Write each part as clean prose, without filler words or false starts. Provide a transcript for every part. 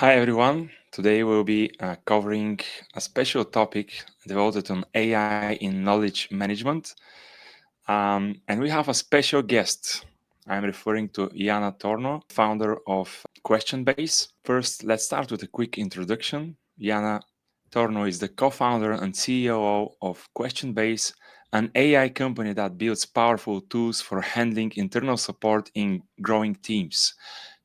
Hi everyone. Today we'll be covering a special topic devoted on AI in knowledge management. And we have a special guest. I'm referring to Yana Tornoe, founder of Question Base. First, let's start with a quick introduction. Yana Tornoe is the co-founder and COO of Question Base, an AI company that builds powerful tools for handling internal support in growing teams.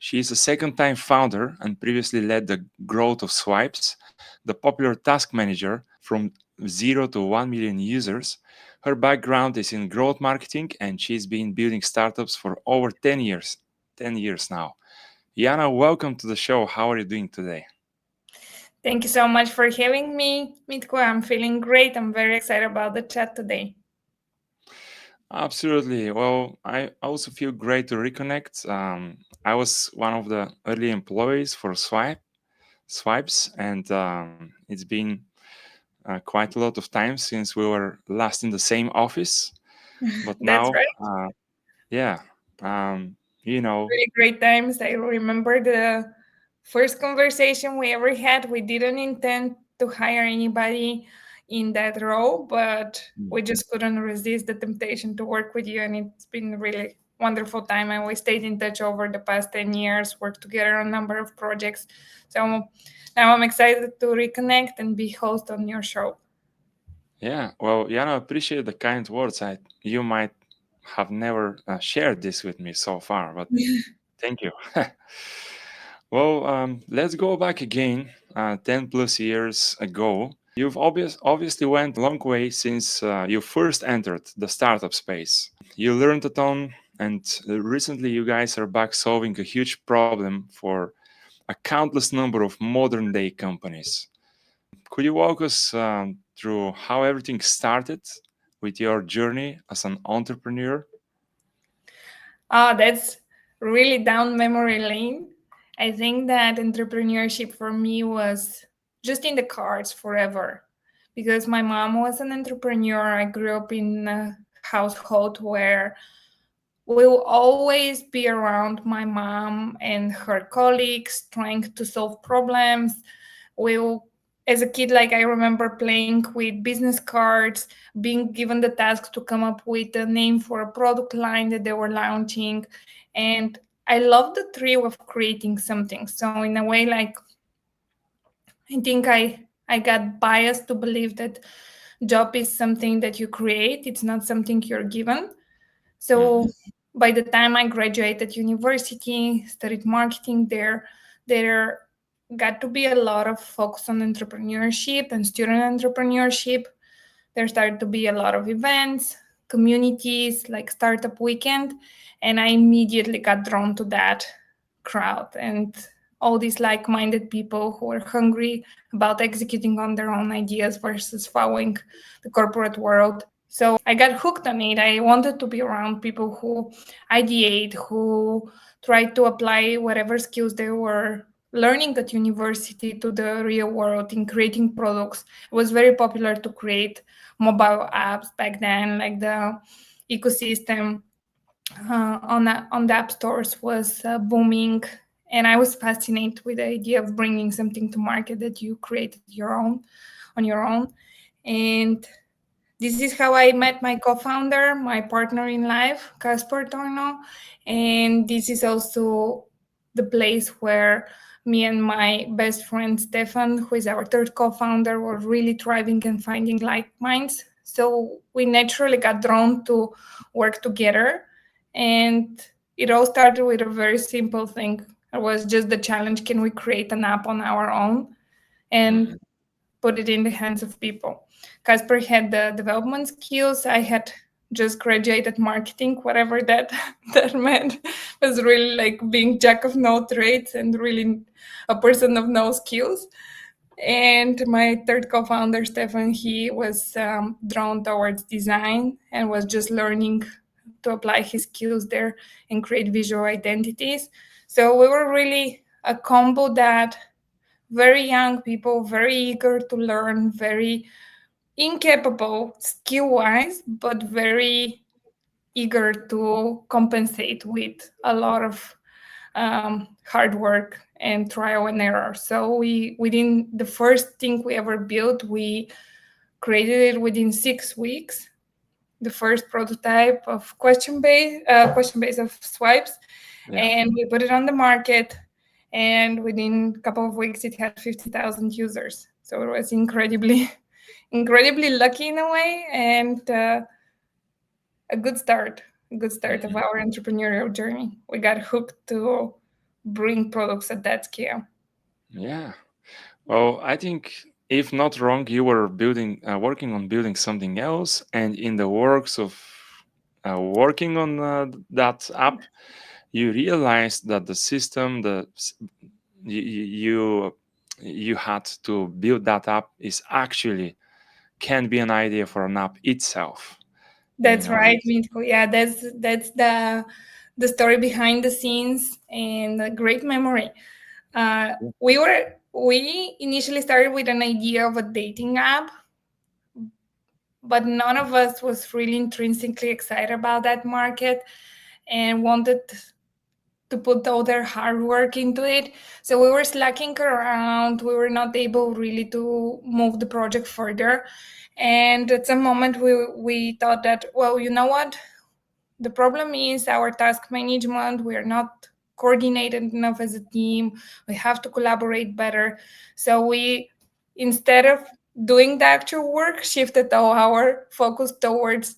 She is a second time founder and previously led the growth of Swipes, the popular task manager from 0 to 1 million users. Her background is in growth marketing and she's been building startups for over 10 years. 10 years now. Yana, welcome to the show. How are you doing today? Thank you so much for having me, Mitko. I'm feeling great. I'm very excited about the chat today. Absolutely. Well, I also feel great to reconnect. I was one of the early employees for Swipes, and it's been quite a lot of time since we were last in the same office. But That's now, right. yeah, you know, Really great times. I remember the first conversation we ever had. We didn't intend to hire anybody in that role, but we just couldn't resist the temptation to work with you. And it's been really wonderful time. And we stayed in touch over the past 10 years, worked together on a number of projects. So now I'm excited to reconnect and be host on your show. yeah. Well, Yana, appreciate the kind words. You might have never shared this with me so far, but thank you. Well, let's go back again, 10 plus years ago. You've obviously went a long way since you first entered the startup space. You learned a ton, and recently you guys are back solving a huge problem for a countless number of modern day companies. Could you walk us through how everything started with your journey as an entrepreneur? That's really down memory lane. I think that entrepreneurship for me was just in the cards forever because my mom was an entrepreneur. I grew up in a household where we'll always be around my mom and her colleagues trying to solve problems. We'll as a kid, like I remember playing with business cards, being given the task to come up with a name for a product line that they were launching. And I love the thrill of creating something. So in a way, like I think I got biased to believe that job is something that you create. It's not something you're given. So Mhm. by the time I graduated university, studied marketing there got to be a lot of focus on entrepreneurship and student entrepreneurship. There started to be a lot of events, communities like Startup Weekend, and I immediately got drawn to that crowd and all these like-minded people who are hungry about executing on their own ideas versus following the corporate world. So I got hooked on it. I wanted to be around people who ideate, who try to apply whatever skills they were learning at university to the real world in creating products. It was very popular to create mobile apps back then, like the ecosystem on the app stores was booming, and I was fascinated with the idea of bringing something to market that you created your own on your own. And this is how I met my co-founder, my partner in life, Casper Torno. And this is also the place where me and my best friend Stefan, who is our third co-founder, were really thriving and finding like minds. So we naturally got drawn to work together. And it all started with a very simple thing. It was just the challenge, can we create an app on our own and Mhm. put it in the hands of people? Casper had the development skills. I had just graduated marketing, whatever that that meant. Was really like being jack of no trades and really a person of no skills. And my third co-founder, Stefan, he was drawn towards design and was just learning to apply his skills there and create visual identities. So we were really a combo that very young people, very eager to learn, very incapable skill wise, but very eager to compensate with a lot of hard work and trial and error. So within the first thing we ever built, we created it within 6 weeks, the first prototype of question base of swipes, Yeah. and we put it on the market. And within a couple of weeks, it had 50,000 users. So it was incredibly, incredibly lucky in a way, and a good start, a good start of Mhm. our entrepreneurial journey. We got hooked to bring products at that scale. Yeah. Well, I think if not wrong, you were working on building something else, and in the works of working on that app, you realized that the system, you you had to build that app is actually can be an idea for an app itself. You That's know. right, Mitko. Yeah, that's the story behind the scenes and a great memory. Uh, we initially started with an idea of a dating app, but none of us was really intrinsically excited about that market and wanted to put all their hard work into it. So we were slacking around. We were not able really to move the project further. And at some moment, we thought that, well, you know what? The problem is our task management. We are not coordinated enough as a team. We have to collaborate better. So we, instead of doing the actual work, shifted all our focus towards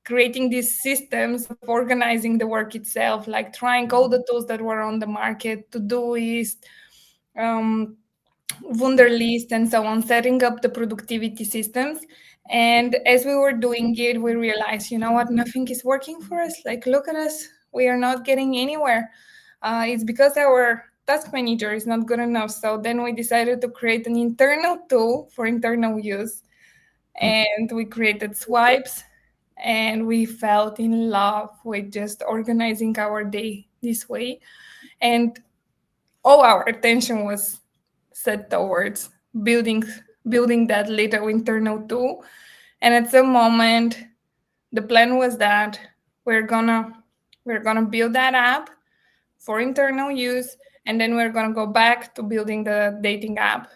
creating these systems of organizing the work itself, like trying all the tools that were on the market, Todoist, um, Wunderlist, and so on, setting up the productivity systems. And as we were doing it, we realized, you know what, nothing is working for us. Like, look at us, we are not getting anywhere. It's because our task manager is not good enough. So then we decided to create an internal tool for internal use, Hmm. and we created swipes, and we felt in love with just organizing our day this way. And all our attention was set towards building building that little internal tool. And at some moment, the plan was that we're gonna we're gonna build that app for internal use, and then we're gonna go back to building the dating app.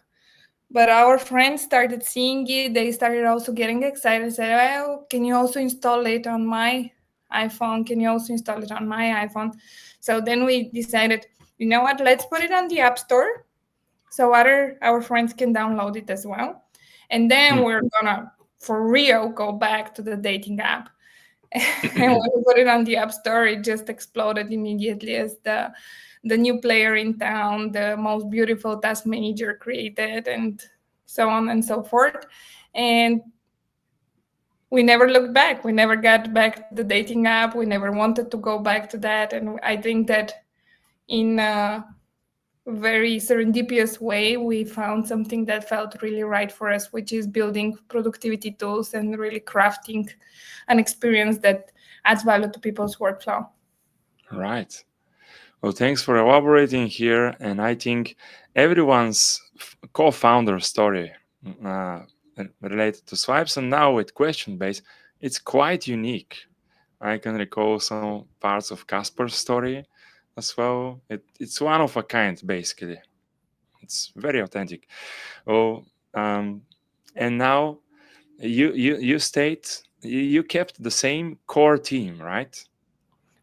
But our friends started seeing it. They started also getting excited, said, well, can you also install it on my iPhone? Can you also install it on my iPhone? So then we decided, you know what, let's put it on the App Store so other our friends can download it as well. And then Hmm. we're gonna for real go back to the dating app. And when we put it on the App Store, it just exploded immediately as the new player in town, the most beautiful task manager created, and so on and so forth. And we never looked back. We never got back to the dating app. We never wanted to go back to that. And I think that in a very serendipitous way, we found something that felt really right for us, which is building productivity tools and really crafting an experience that adds value to people's workflow. Right. Well, thanks for elaborating here. And I think everyone's co-founder story uh, related to swipes and now with question base, it's quite unique. I can recall some parts of Casper's story as well. It's one of a kind, basically. It's very authentic. Oh, um, and now you state you kept the same core team, right?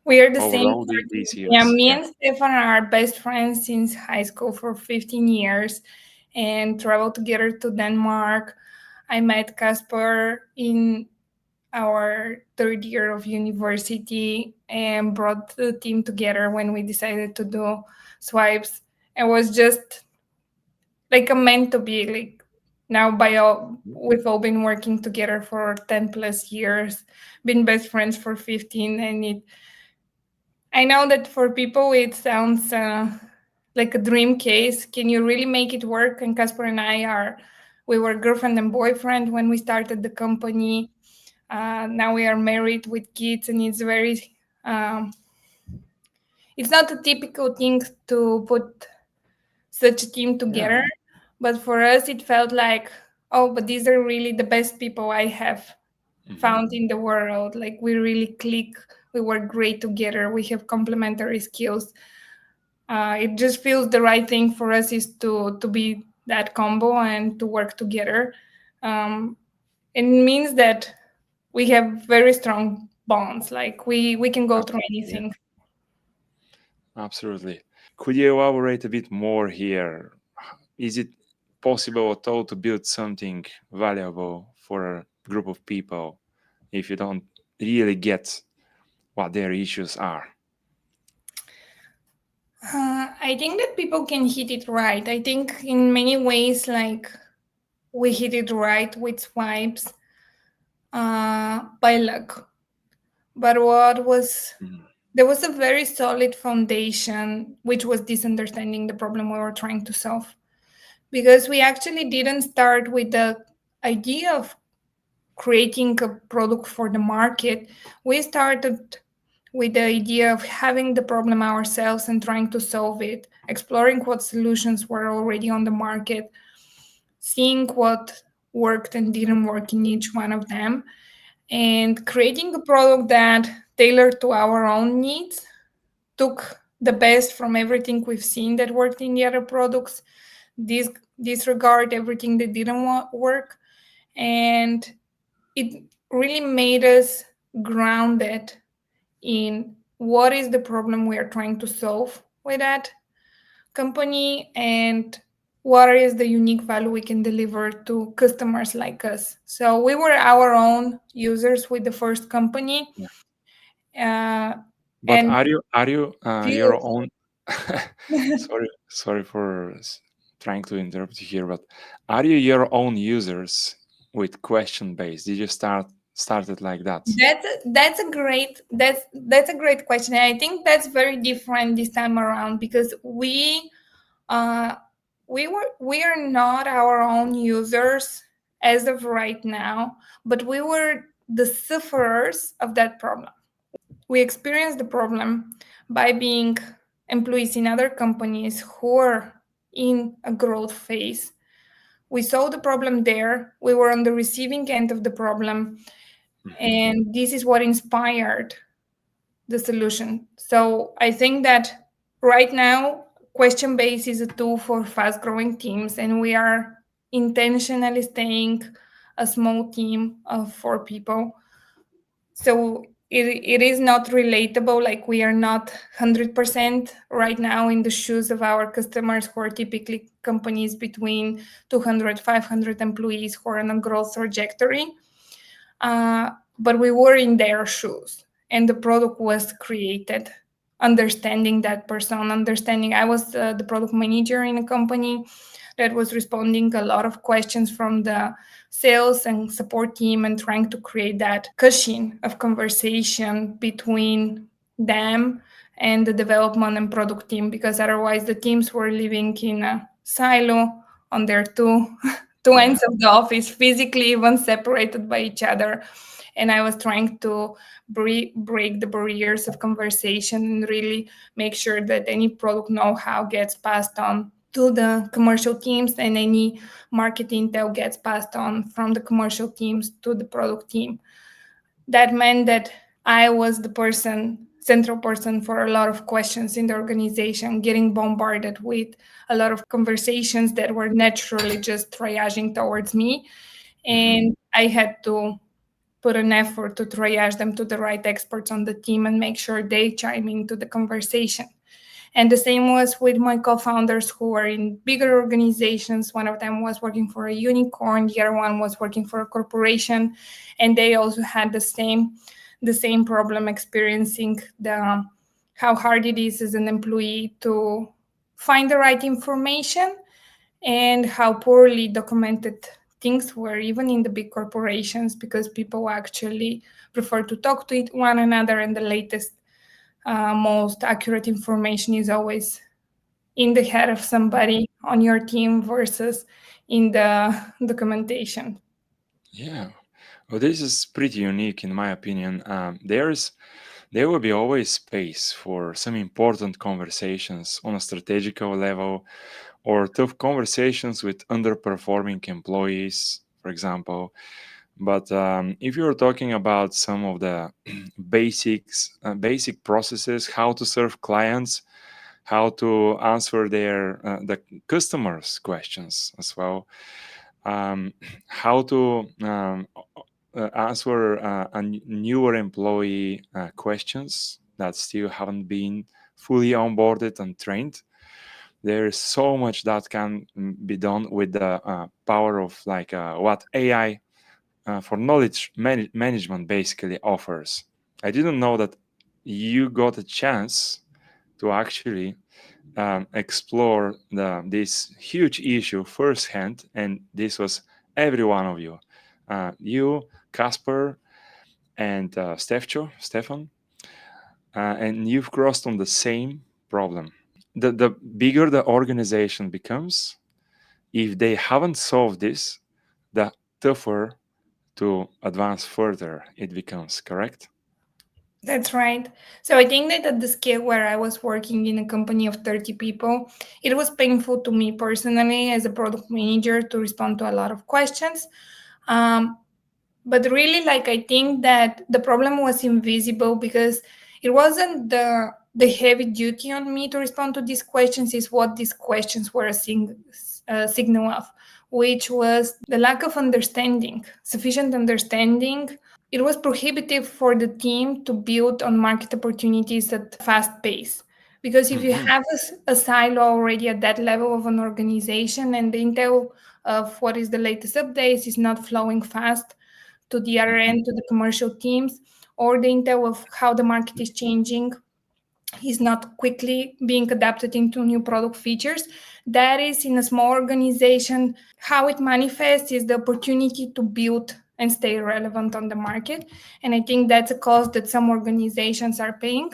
We are the Over same. all these Yeah, years. me Yeah. and Stefan are best friends since high school for 15 years and traveled together to Denmark. I met Casper in our third year of university and brought the team together when we decided to do swipes. It was just like a meant to be. Like now, by all, we've all been working together for 10 plus years, been best friends for 15, and I know that for people it sounds like a dream case. Can you really make it work? And Casper and I we were girlfriend and boyfriend when we started the company. Now we are married with kids, and um, it's not a typical thing to put such a team Yeah. together. But for us, it felt like, oh, but these are really the best people I have Hmm. found in the world. Like we really click. We work great together. We have complementary skills. It just feels the right thing for us is to be that combo and to work together. Um, it means that we have very strong bonds. Like we can go through Yeah, anything. absolutely. Could you elaborate a bit more here? Is it possible at all to build something valuable for a group of people if you don't really get what their issues are? I think that people can hit it right. I think in many ways, like we hit it right with swipes by luck. But what was Mhm. there was a very solid foundation, which was this understanding the problem we were trying to solve. Because we actually didn't start with the idea of creating a product for the market. We started with the idea of having the problem ourselves and trying to solve it, exploring what solutions were already on the market, seeing what worked and didn't work in each one of them, and creating a product that tailored to our own needs, took the best from everything we've seen that worked in the other products, dis- disregard everything that didn't work, and it really made us grounded in what is the problem we are trying to solve with that company and what is the unique value we can deliver to customers like us. So we were our own users with the first company, Yeah. uh, But and are you your still own? Sorry for trying to interrupt you here, but are you your own users with question base? Did you started like that? that's a great question. And I think that's very different this time around because uh, we are not our own users as of right now, but we were the sufferers of that problem. We experienced the problem by being employees in other companies who are in a growth phase. We saw the problem there. We were on the receiving end of the problem, Mhm. and this is what inspired the solution. So I think that right now, question base is a tool for fast growing teams, and we are intentionally staying a small team of 4 people. So it is not relatable, like we are not 100% right now in the shoes of our customers who are typically companies between 200, 500 employees who are on a growth trajectory. But we were in their shoes, and the product was created understanding that person, understanding I was the product manager in a company that was responding a lot of questions from the sales and support team and trying to create that cushion of conversation between them and the development and product team, because otherwise the teams were living in a silo on their two Yeah. ends of the office, physically even separated by each other. And I was trying to break the barriers of conversation and really make sure that any product know-how gets passed on to the commercial teams and any market intel gets passed on from the commercial teams to the product team. That meant that I was the central person for a lot of questions in the organization, getting bombarded with a lot of conversations that were naturally just triaging towards me. Mhm. And I had to put an effort to triage them to the right experts on the team and make sure they chime into the conversation. And the same was with my co-founders who were in bigger organizations. One of them was working for a unicorn, the other one was working for a corporation, and they also had the same problem, experiencing the how hard it is as an employee to find the right information and how poorly documented things were, even in the big corporations, because people actually prefer to talk to one another, and the latest, most accurate information is always in the head of somebody on your team versus in the documentation. Yeah. Well, this is pretty unique in my opinion. There will be always space for some important conversations on a strategical level or tough conversations with underperforming employees, for example. But if you're talking about some of the basic processes, how to serve clients, how to answer the customers' questions as well, um, how to answer newer employee questions that still haven't been fully onboarded and trained. There is so much that can be done with the power of like what AI for knowledge management basically offers. I didn't know that you got a chance to actually explore this huge issue firsthand, and this was every one of you, you, Casper, and Stefan, and you've crossed on the same problem. The bigger the organization becomes, if they haven't solved this, the tougher to advance further it becomes, correct? That's right. So I think that at the scale where I was working in a company of 30 people, it was painful to me personally as a product manager to respond to a lot of questions. Um, but really, like, I think that the problem was invisible because it wasn't the heavy duty on me to respond to these questions, is what these questions were a signal of, which was the lack of understanding, sufficient understanding. It was prohibitive for the team to build on market opportunities at fast pace. Because if you Hmm. have a silo already at that level of an organization and the intel of what is the latest updates is not flowing fast to the other Hmm. end, to the commercial teams, or the intel of how the market is changing is not quickly being adapted into new product features. That is, in a small organization, how it manifests is the opportunity to build and stay relevant on the market. And I think that's a cost that some organizations are paying.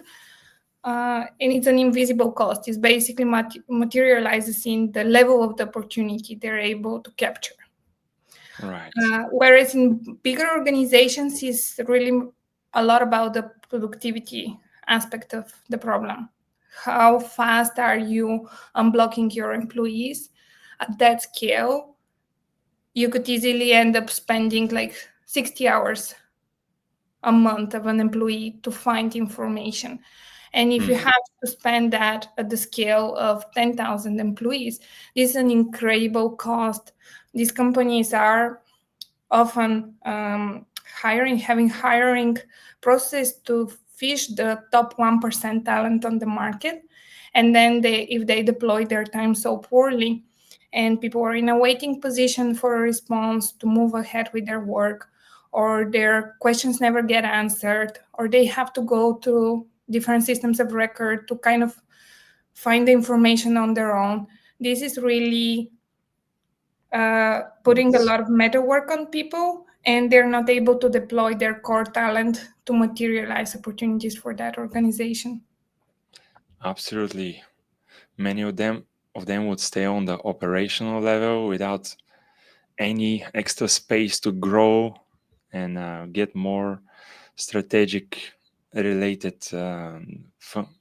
And it's an invisible cost. It's basically materializes in the level of the opportunity they're able to capture. Right. Whereas in bigger organizations, is really a lot about the productivity aspect of the problem. How fast are you unblocking your employees? At that scale, you could easily end up spending like 60 hours a month of an employee to find information. And if you Hmm. have to spend that at the scale of 10,000 employees, this is an incredible cost. These companies are often having hiring process to fish the top 1% talent on the market. And then if they deploy their time so poorly and people are in a waiting position for a response to move ahead with their work, or their questions never get answered, or they have to go to different systems of record to kind of find the information on their own, this is really putting a It's lot of meta work on people, and they're not able to deploy their core talent to materialize opportunities for that organization. absolutely, many of them would stay on the operational level without any extra space to grow and get more strategic related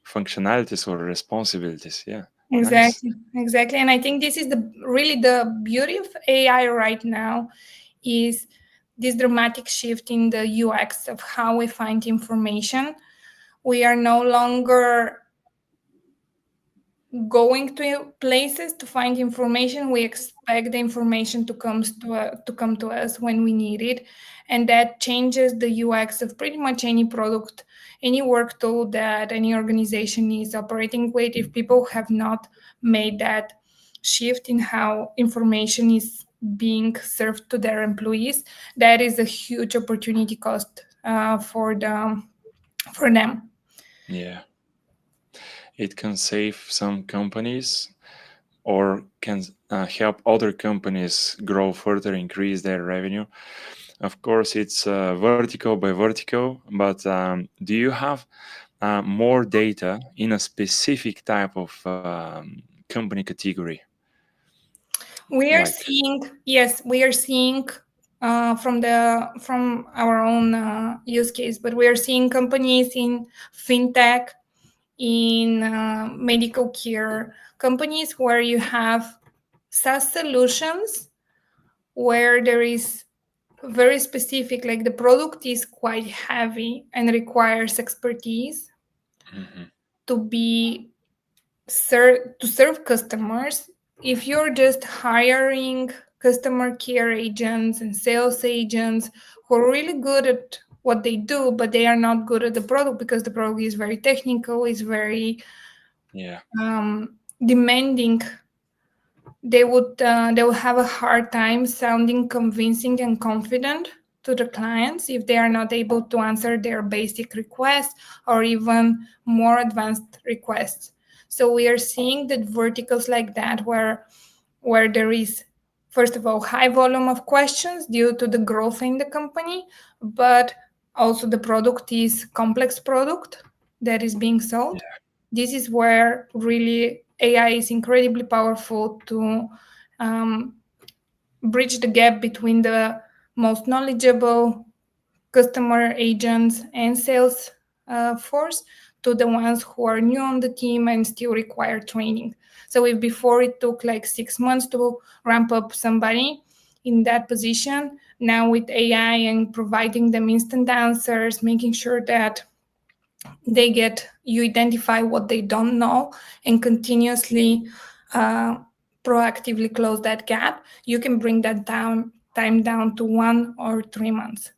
functionalities or responsibilities. Yeah, nice. Exactly. And I think this is the really the beauty of AI right now, is this dramatic shift in the UX of how we find information. We are no longer going to places to find information. We expect the information to come to us when we need it, and that changes the UX of pretty much any product, any work tool that any organization is operating with. If people have not made that shift in how information is being served to their employees, that is a huge opportunity cost for them. Yeah, it can save some companies or can help other companies grow further, increase their revenue. Of course, it's vertical by vertical, but do you have more data in a specific type of company category? We are Like, seeing, yes, we are seeing from our own use case, but we are seeing companies in fintech, in medical care, companies where you have SaaS solutions where there is very specific, like the product is quite heavy and requires expertise mhm, to be serve customers. If you're just hiring customer care agents and sales agents who are really good at what they do, but they are not good at the product because the product is very technical, is very Yeah. demanding, they will have a hard time sounding convincing and confident to the clients if they are not able to answer their basic requests or even more advanced requests. So we are seeing that verticals like that where there is, first of all, high volume of questions due to the growth in the company, but also the product is complex product that is being sold. This is where really AI is incredibly powerful to um, bridge the gap between the most knowledgeable customer agents and sales force to the ones who are new on the team and still require training. So if before it took like 6 months to ramp up somebody in that position, now with AI and providing them instant answers, making sure that you identify what they don't know and continuously uh, proactively close that gap, you can bring that time down to 1 or 3 months.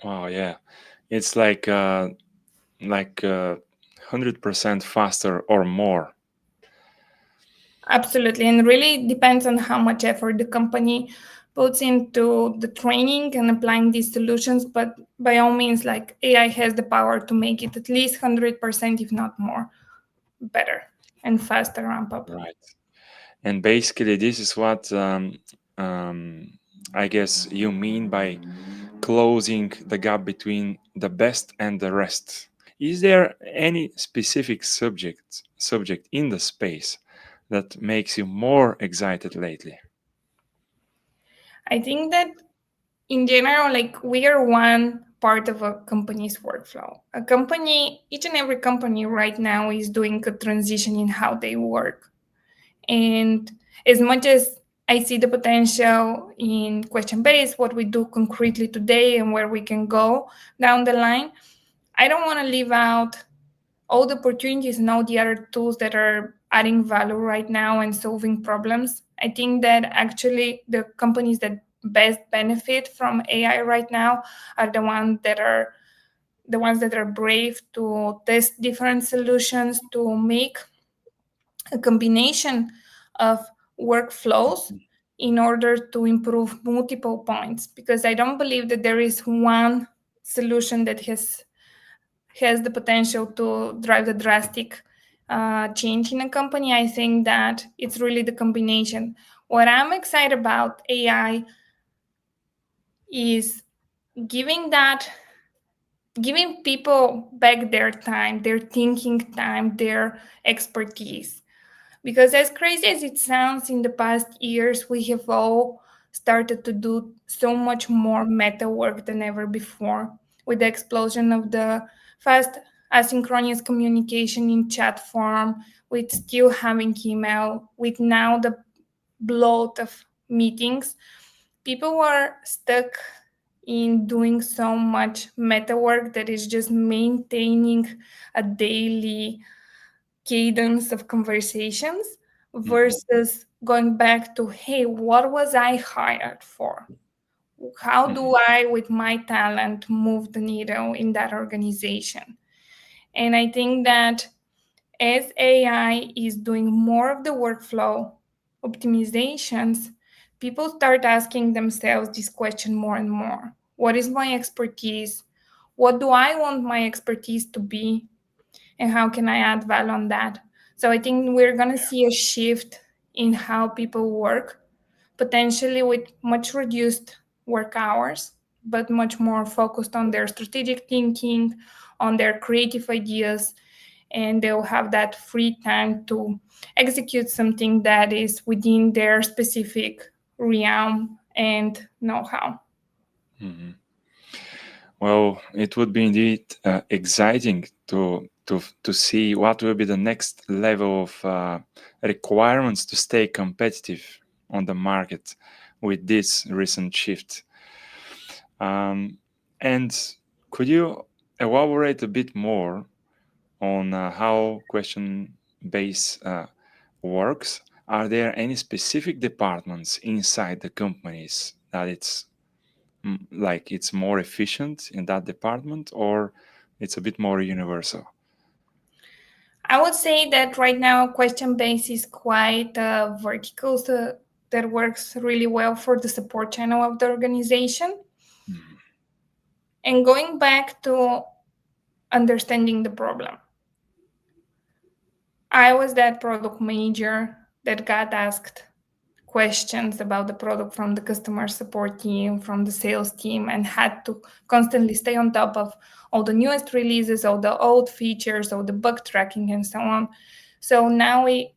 Wow. Yeah. It's like 100% faster or more. Absolutely. And really depends on how much effort the company puts into the training and applying these solutions. But by all means, like AI has the power to make it at least 100%, if not more, better and faster ramp up. Right. And basically, this is what um, I guess you mean by closing the gap between the best and the rest. Is there any specific subject in the space that makes you more excited lately? I think that in general, like we are one part of a company's workflow. Each and every company right now is doing a transition in how they work. And as much as I see the potential in question base, what we do concretely today and where we can go down the line, I don't want to leave out all the opportunities and all the other tools that are adding value right now and solving problems. I think that actually the companies that best benefit from AI right now are the ones that are brave to test different solutions to make a combination of workflows in order to improve multiple points, because I don't believe that there is one solution that has the potential to drive the drastic change in a company. I think that it's really the combination. What I'm excited about AI is giving that giving people back their time, their thinking time, their expertise. Because as crazy as it sounds, in the past years, we have all started to do so much more meta work than ever before with the explosion of the fast asynchronous communication in chat form, with still having email, with now the bloat of meetings. People are stuck in doing so much meta work that is just maintaining a daily cadence of conversations Mhm. versus going back to, hey, what was I hired for? How Mhm. do I, with my talent, move the needle in that organization? And I think that as AI is doing more of the workflow optimizations, people start asking themselves this question more and more. What is my expertise? What do I want my expertise to be? And how can I add value on that? So I think we're going to see a shift in how people work, potentially with much reduced work hours, but much more focused on their strategic thinking, on their creative ideas, and they'll have that free time to execute something that is within their specific realm and know-how. Mhm. Well, it would be indeed exciting to see what will be the next level of requirements to stay competitive on the market with this recent shift. Um, and could you elaborate a bit more on how Question base works, are there any specific departments inside the companies that like it's more efficient in that department, or it's a bit more universal? I would say that right now question base is quite vertical, so that works really well for the support channel of the organization. Mhm. And going back to understanding the problem, I was that product manager that got asked questions about the product from the customer support team, from the sales team, and had to constantly stay on top of all the newest releases, all the old features, all the bug tracking, and so on. So now we,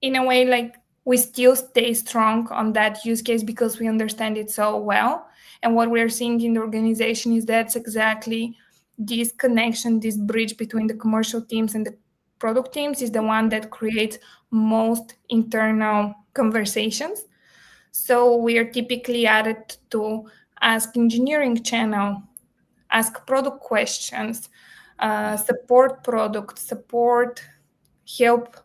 in a way, like we still stay strong on that use case because we understand it so well. And what we're seeing in the organization is that's exactly this connection, this bridge between the commercial teams and the product teams is the one that creates most internal conversations. So we are typically added to ask engineering channel, ask product questions, support product, support, help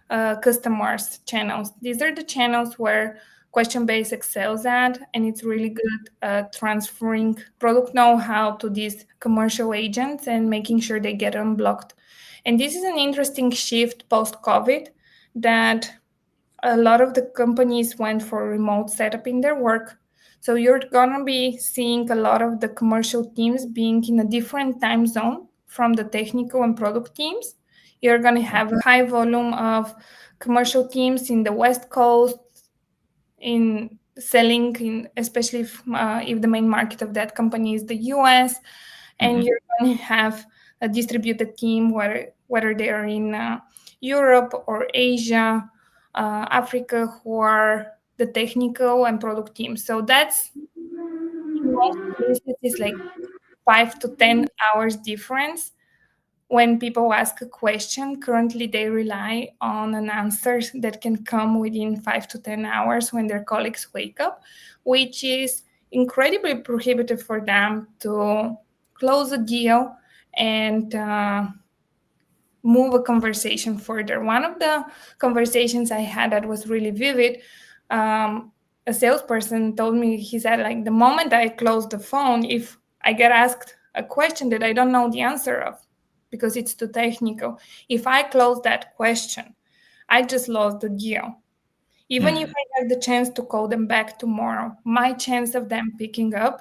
customers channels. These are the channels where question base excels at, and it's really good at transferring product know-how to these commercial agents and making sure they get unblocked. And this is an interesting shift post-COVID that a lot of the companies went for remote setup in their work. So you're gonna be seeing a lot of the commercial teams being in a different time zone from the technical and product teams. You're gonna have a high volume of commercial teams in the West Coast in selling, in especially if the main market of that company is the US, and Mhm. you're going to have a distributed team whether they are in Europe or Asia, Africa, who are the technical and product teams. So that's in most cases is like 5 to 10 hours difference. When people ask a question, currently they rely on an answer that can come within 5 to 10 hours when their colleagues wake up, which is incredibly prohibitive for them to close a deal and move a conversation further. One of the conversations I had that was really vivid, a salesperson told me, he said, like, the moment I close the phone, if I get asked a question that I don't know the answer of because it's too technical, if I close that question, I just lost the deal. Even if Mhm. I have the chance to call them back tomorrow, my chance of them picking up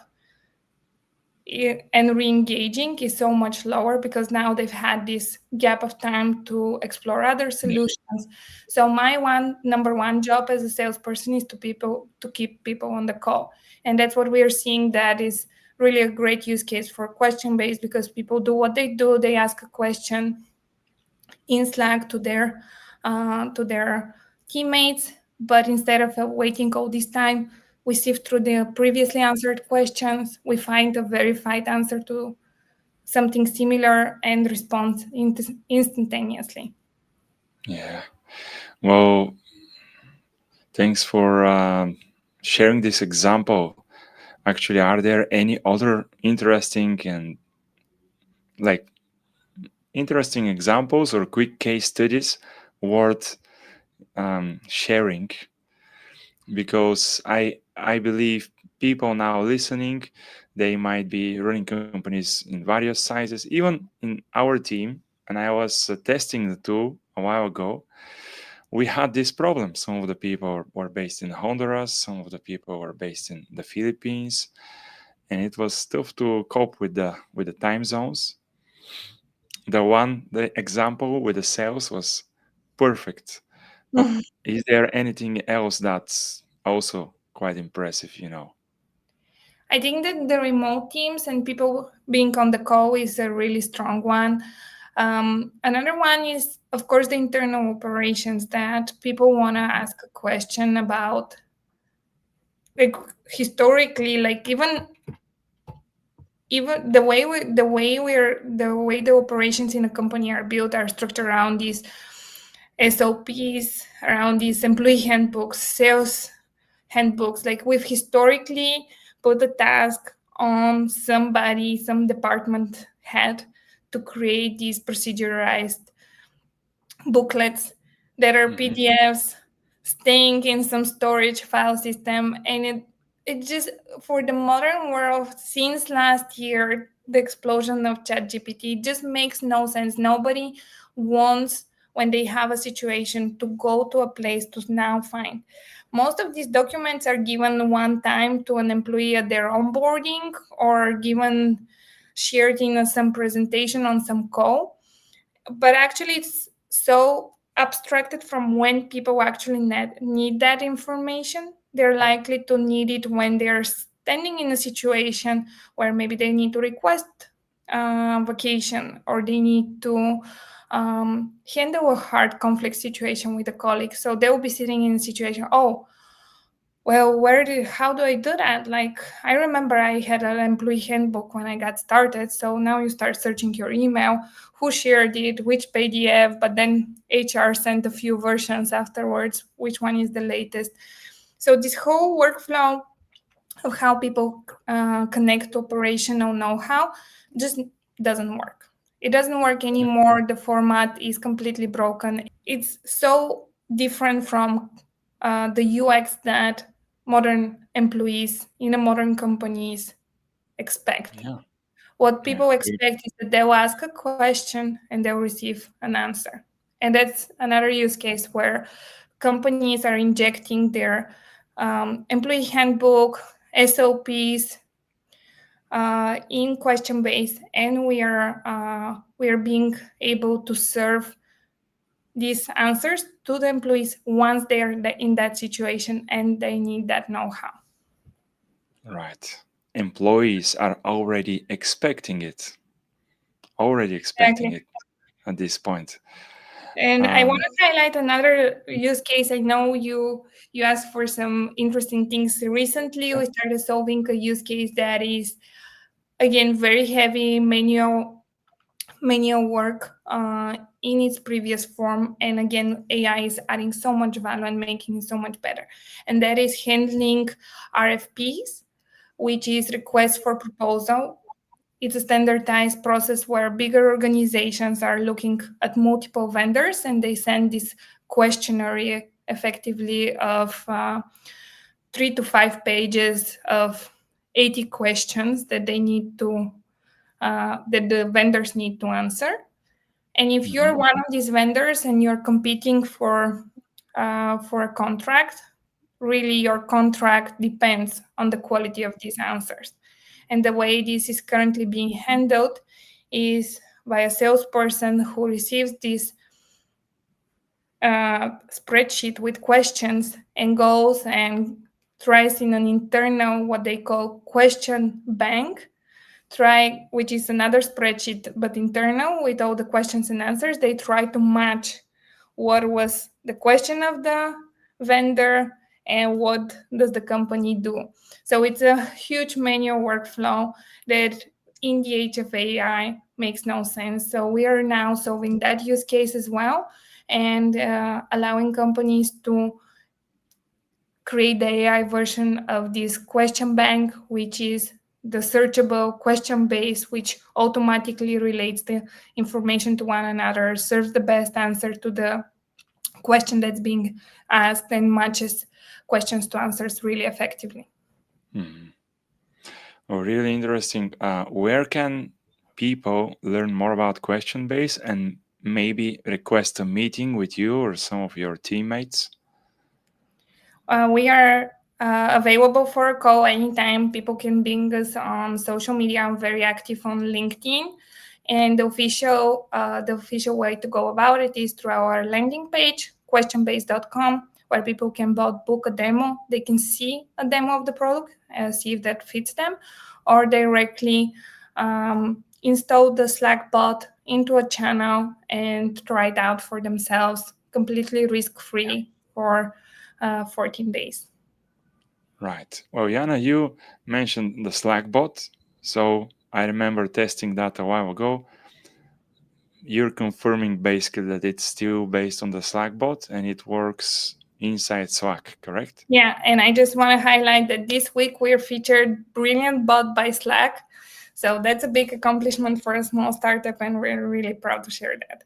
and re-engaging is so much lower because now they've had this gap of time to explore other solutions. So my number one job as a salesperson is to keep people on the call, and that's what we are seeing. That is really a great use case for question based because people do what they do. They ask a question in Slack to their teammates, but instead of waiting all this time, we sift through the previously answered questions. We find a verified answer to something similar and respond instantaneously. Yeah. Well, thanks for sharing this example. Actually, are there any other interesting and like interesting examples or quick case studies worth sharing? Because I believe people now listening, they might be running companies in various sizes, even in our team. And I was testing the tool a while ago. We had this problem. Some of the people were based in Honduras, some of the people were based in the Philippines, and it was tough to cope with the time zones. The example with the sales was perfect. But is there anything else that's also quite impressive, you know? I think that the remote teams and people being on the call is a really strong one. Another one is, of course, the internal operations that people want to ask a question about, like historically, like even the way the operations in a company are built are structured around these SOPs, around these employee handbooks, sales handbooks. Like we've historically put the task on somebody, some department head to create these procedurized booklets that are Hmm. PDFs staying in some storage file system, and it just, for the modern world since last year, the explosion of ChatGPT just makes no sense. Nobody wants, when they have a situation, to go to a place to now find. Most of these documents are given one time to an employee at their onboarding, or given shared in some presentation on some call, but actually it's so abstracted from when people actually need that information. They're likely to need it when they're standing in a situation where maybe they need to request vacation, or they need to handle a hard conflict situation with a colleague. So they'll be sitting in a situation, oh, well, how do I do that? Like, I remember I had an employee handbook when I got started. So now you start searching your email, who shared it, which PDF, but then HR sent a few versions afterwards, which one is the latest. So this whole workflow of how people connect to operational know-how just doesn't work. It doesn't work anymore. The format is completely broken. It's so different from the UX that modern employees in a modern companies expect. Yeah. What Yeah. people expect is that they'll ask a question and they'll receive an answer. And that's another use case where companies are injecting their employee handbook, SOPs in question base, and we are being able to serve these answers to the employees once they are in that situation and they need that know-how. Right. Employees are already expecting Exactly. it at this point. And I want Um, to highlight another use case. I know you asked for some interesting things. Recently, we started solving a use case that is, again, very heavy manual work in its previous form. And again, AI is adding so much value and making it so much better. And that is handling RFPs, which is request for proposal. It's a standardized process where bigger organizations are looking at multiple vendors, and they send this questionnaire effectively of 3 to 5 pages of 80 questions that they need to that the vendors need to answer. And if mhm. you're one of these vendors and you're competing for a contract, really your contract depends on the quality of these answers. And the way this is currently being handled is by a salesperson who receives this spreadsheet with questions and goes and tries in an internal, what they call question bank, which is another spreadsheet but internal with all the questions and answers. They try to match what was the question of the vendor and what does the company do. So it's a huge manual workflow that in the age of AI makes no sense. So we are now solving that use case as well, and allowing companies to create the AI version of this question bank, which is the searchable question base, which automatically relates the information to one another, serves the best answer to the question that's being asked, and matches questions to answers really effectively. Mhm. Oh, really interesting. Where can people learn more about Question Base and maybe request a meeting with you or some of your teammates? We are available for a call anytime. People can ping us on social media. I'm very active on LinkedIn. And the official way to go about it is through our landing page, questionbase.com, where people can both book a demo. They can see a demo of the product, see if that fits them, or directly install the Slack bot into a channel and try it out for themselves, completely risk-free for 14 days. Right. Well, Yana, you mentioned the Slack bot. So I remember testing that a while ago. You're confirming basically that it's still based on the Slack bot and it works inside Slack, correct? Yeah, and I just want to highlight that this week we're featured Brilliant Bot by Slack. So that's a big accomplishment for a small startup, and we're really proud to share that.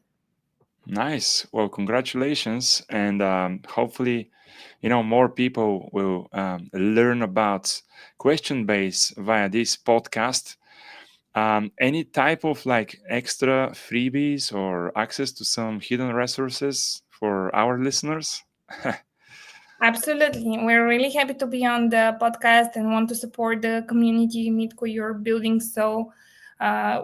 Nice. Well, congratulations, and hopefully, more people will learn about question base via this podcast. Any type of like extra freebies or access to some hidden resources for our listeners? Absolutely. We're really happy to be on the podcast and want to support the community Mitko you're building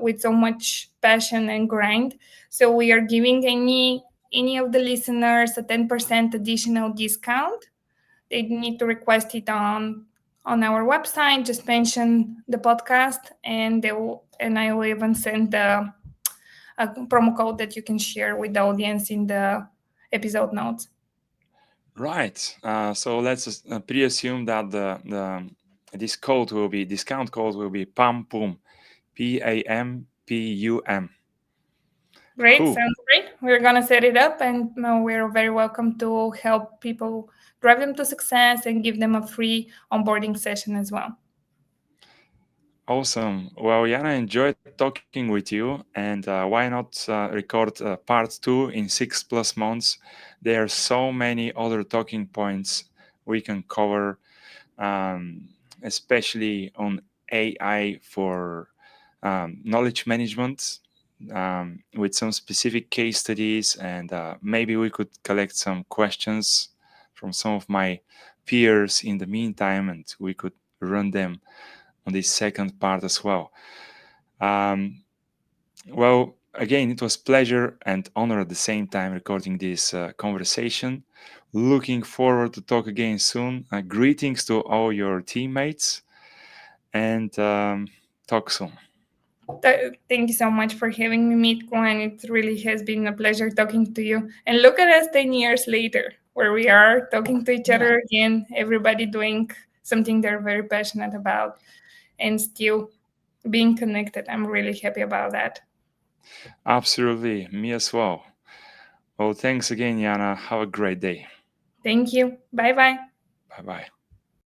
with so much passion and grind. So we are giving any of the listeners a 10% additional discount. They need to request it on our website. Just mention the podcast and I will even send a promo code that you can share with the audience in the episode notes. Right. So let's pre-assume that the this code will be discount code will be PAMPUM, PAMPUM. Great, Cool. sounds great. We're gonna set it up, and we're very welcome to help people drive them to success and give them a free onboarding session as well. Awesome. Well, Yana, enjoyed talking with you, and why not record part two in 6+ months? There are so many other talking points we can cover, um, especially on AI for knowledge management, with some specific case studies, and maybe we could collect some questions from some of my peers in the meantime, and we could run them on this second part as well. Um, well, again, it was pleasure and honor at the same time recording this conversation. Looking forward to talk again soon. Greetings to all your teammates, and talk soon. Thank you so much for having me, Mitko, and it really has been a pleasure talking to you. And look at us 10 years later, where we are talking to each Yeah, other again, everybody doing something they're very passionate about and still being connected. I'm really happy about that. absolutely. Me as well. Well, thanks again, Yana. Have a great day. Thank you. Bye bye. Bye bye.